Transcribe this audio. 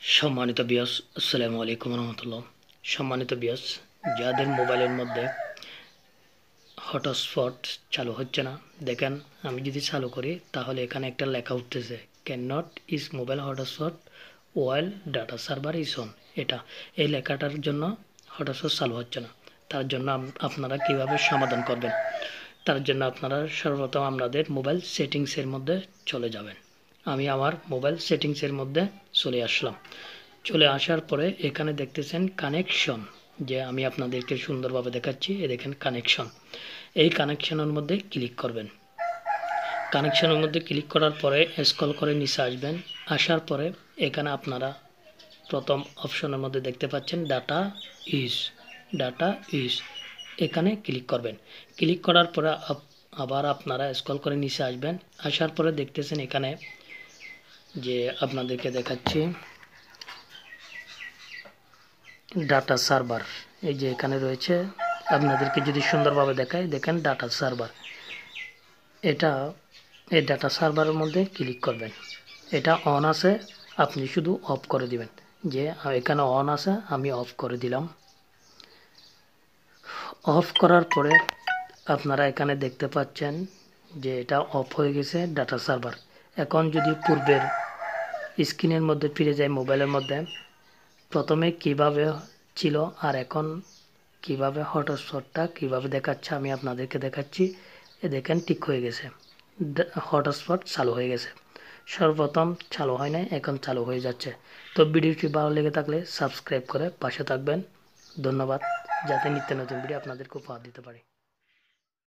সম্মানিত বিয়স, আসসালামু আলাইকুম রহমতুল্লাহ। সম্মানিত বিয়স, যাদের মোবাইলের মধ্যে হটস্পট চালু হচ্ছে না, দেখেন আমি যদি চালু করি তাহলে এখানে একটা লেখা উঠতেছে, can not is mobile hotspot while data server is on. এই লেখাটার জন্য হটস্পট চালু হচ্ছে না। তার জন্য আপনারা কিভাবে সমাধান করবেন, তার জন্য আপনারা সর্বপ্রথম আপনাদের মোবাইল সেটিংসের মধ্যে চলে যাবেন। আমি আমার মোবাইল সেটিংসের মধ্যে চলে আসলাম। চলে আসার পরে এখানে দেখতেছেন কানেকশন, যে আমি আপনাদেরকে সুন্দরভাবে দেখাচ্ছি। দেখেন কানেকশন, এই কানেকশনের মধ্যে ক্লিক করবেন। কানেকশনের মধ্যে ক্লিক করার পরে স্ক্রল করে নিচে আসবেন। আসার পরে এখানে আপনারা প্রথম অপশনের মধ্যে দেখতে পাচ্ছেন ডাটা ইউজ, এখানে ক্লিক করবেন। ক্লিক করার পরে আবার আপনারা স্ক্রল করে নিচে আসবেন। আসার পরে দেখতেছেন এখানে যে আপনাদেরকে দেখাচ্ছি ডাটা সার্ভার, এই যে এখানে রয়েছে। আপনাদেরকে যদি সুন্দরভাবে দেখায়, দেখেন ডাটা সার্ভার, এই ডাটা সার্ভারের মধ্যে ক্লিক করবেন। এটা অন আছে, আপনি শুধু অফ করে দিবেন। যে এখানে অন আছে, আমি অফ করে দিলাম। অফ করার পরে আপনারা এখানে দেখতে পাচ্ছেন যে এটা অফ হয়ে গেছে ডাটা সার্ভার। এখন যদি পূর্বের স্ক্রিনের মধ্যে ফিরে যায়, মোবাইলের মধ্যে প্রথমে কিভাবে ছিল আর এখন কিভাবে হটস্পটটা কিভাবে দেখাচ্ছে আমি আপনাদেরকে দেখাচ্ছি। দেখেন ঠিক হয়ে গেছে, হটস্পট চালু হয়ে গেছে। সর্বপ্রথম চালু হয় নাই, এখন চালু হয়ে যাচ্ছে। তো ভিডিওটি ভালো লেগে থাকলে সাবস্ক্রাইব করে পাশে থাকবেন। ধন্যবাদ, যাতে নিত্য নতুন ভিডিও আপনাদেরকে উপহার দিতে পারি।